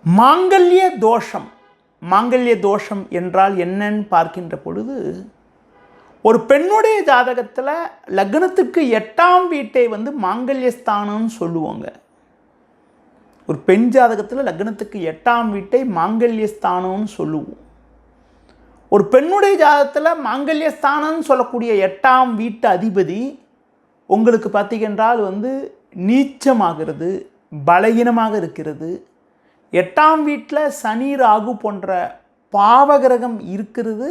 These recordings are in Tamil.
மாங்கல்ய தோஷம். மாங்கல்ய தோஷம் என்றால் என்னன்னு பார்க்கின்ற பொழுது, ஒரு பெண்ணுடைய ஜாதகத்தில் லக்னத்துக்கு 8ஆம் வீட்டை மாங்கல்யஸ்தானம்னு சொல்லுவாங்க. ஒரு பெண் ஜாதகத்தில் லக்னத்துக்கு 8ஆம் வீட்டை மாங்கல்யஸ்தானம்னு சொல்லுவோம். ஒரு பெண்ணுடைய ஜாதகத்தில் மாங்கல்யஸ்தானம்னு சொல்லக்கூடிய 8ஆம் வீட்டு அதிபதி உங்களுக்கு பார்த்தீங்கன்றால் நீச்சமாகிறது, பலகீனமாக இருக்கிறது. 8ஆம் வீட்டில் சனி ராகு போன்ற பாவகிரகம் இருக்கிறது.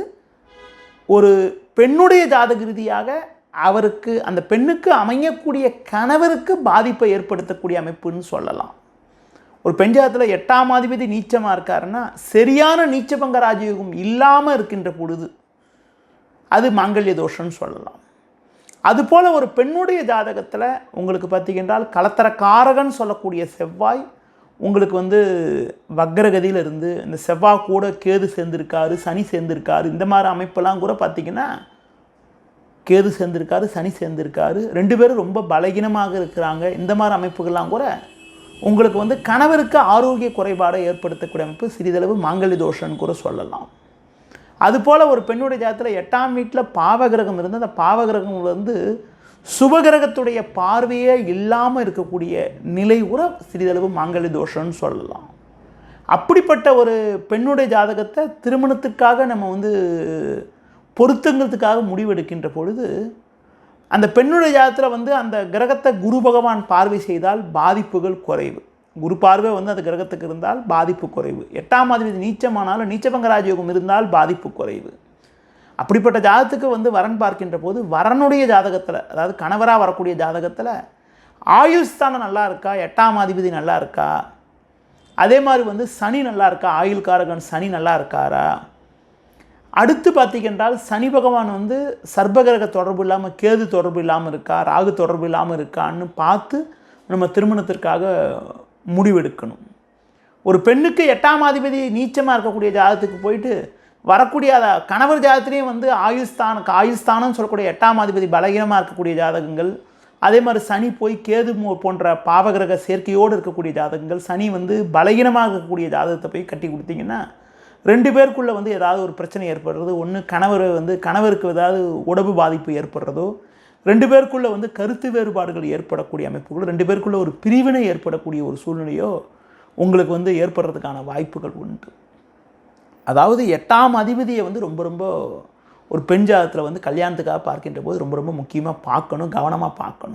ஒரு பெண்ணுடைய ஜாதக ரீதியாக அவருக்கு, அந்த பெண்ணுக்கு அமையக்கூடிய கணவருக்கு பாதிப்பை ஏற்படுத்தக்கூடிய அமைப்புன்னு சொல்லலாம். ஒரு பெண் ஜாதகத்தில் 8ஆம் அதிபதி நீச்சமாக இருக்காருன்னா, சரியான நீச்சபங்க ராஜயோகம் இல்லாமல் இருக்கின்ற பொழுது அது மாங்கல்ய தோஷம்னு சொல்லலாம். அதுபோல் ஒரு பெண்ணுடைய ஜாதகத்தில் உங்களுக்கு பார்த்தீங்கன்றால் கலத்தரக்காரகன்னு சொல்லக்கூடிய செவ்வாய் உங்களுக்கு வக்ரகதியில் இருந்து, இந்த செவ்வாய் கூட கேது சேர்ந்திருக்காரு, சனி சேர்ந்திருக்காரு. இந்த மாதிரி அமைப்பெல்லாம் கூட பார்த்திங்கன்னா கேது சேர்ந்திருக்காரு, சனி சேர்ந்திருக்காரு, 2 பேரும் ரொம்ப பலகீனமாக இருக்கிறாங்க. இந்த மாதிரி அமைப்புகள்லாம் கூட உங்களுக்கு கணவருக்கு ஆரோக்கிய குறைபாடை ஏற்படுத்தக்கூடிய அமைப்பு சிறிதளவு மாங்கல்ய தோஷம்னு கூட சொல்லலாம். அதுபோல் ஒரு பெண்ணுடைய ஜாதகத்தில் 8ஆம் வீட்டில் பாவகிரகம் இருந்து, அந்த பாவகிரகம் சுபகிரகத்துடைய பார்வையே இல்லாமல் இருக்கக்கூடிய நிலை கூட சிறிதளவு மாங்கல்ய தோஷம்னு சொல்லலாம். அப்படிப்பட்ட ஒரு பெண்ணுடைய ஜாதகத்தை திருமணத்துக்காக நம்ம பொருத்தங்கிறதுக்காக முடிவெடுக்கின்ற பொழுது, அந்த பெண்ணுடைய ஜாதகத்தில் அந்த கிரகத்தை குரு பகவான் பார்வை செய்தால் பாதிப்புகள் குறைவு. குரு பார்வை அந்த கிரகத்துக்கு இருந்தால் பாதிப்பு குறைவு. 8ஆம் அதிபதி நீச்சமானாலும் நீச்சபங்க ராஜயோகம் இருந்தால் பாதிப்பு குறைவு. அப்படிப்பட்ட ஜாதகத்துக்கு வரன் பார்க்கின்ற போது, வரனுடைய ஜாதகத்தில், அதாவது கணவராக வரக்கூடிய ஜாதகத்தில் ஆயுஸ்தானம் நல்லா இருக்கா, 8ஆம் அதிபதி நல்லா இருக்கா, அதே மாதிரி சனி நல்லா இருக்கா, ஆயுள்காரகன் சனி நல்லா இருக்காரா, அடுத்து பார்த்திங்கன்றால் சனி பகவான் சர்ப்பகிரக தொடர்பு இல்லாமல், கேது தொடர்பு இல்லாமல் இருக்கா, ராகு தொடர்பு இல்லாமல் இருக்கான்னு பார்த்து நம்ம திருமணத்திற்காக முடிவெடுக்கணும். ஒரு பெண்ணுக்கு 8ஆம் அதிபதி நீச்சமாக இருக்கக்கூடிய ஜாதகத்துக்கு போயிட்டு வரக்கூடிய கணவர் ஜாதகத்திலையும் ஆயுஸ்தானம் சொல்லக்கூடிய 8ஆம் அதிபதி பலகீனமாக இருக்கக்கூடிய ஜாதகங்கள், அதே மாதிரி சனி போய் கேது போன்ற பாவகிரக சேர்க்கையோடு இருக்கக்கூடிய ஜாதகங்கள், சனி பலகீனமாக இருக்கக்கூடிய ஜாதகத்தை போய் கட்டி கொடுத்தீங்கன்னா 2 பேருக்குள்ளே ஏதாவது ஒரு பிரச்சனை ஏற்படுறது, ஒன்று கணவருக்கு ஏதாவது உடம்பு பாதிப்பு ஏற்படுறதோ, 2 பேருக்குள்ளே கருத்து வேறுபாடுகள் ஏற்படக்கூடிய அமைப்புகள், 2 பேருக்குள்ளே ஒரு பிரிவினை ஏற்படக்கூடிய ஒரு சூழ்நிலையோ உங்களுக்கு ஏற்படுறதுக்கான வாய்ப்புகள் உண்டு. அதாவது 8ஆம் அதிபதியை ரொம்ப ஒரு பெண் ஜாதகத்தில் கல்யாணத்துக்காக பார்க்கின்ற போது ரொம்ப முக்கியமாக பார்க்கணும், கவனமாக பார்க்கணும்.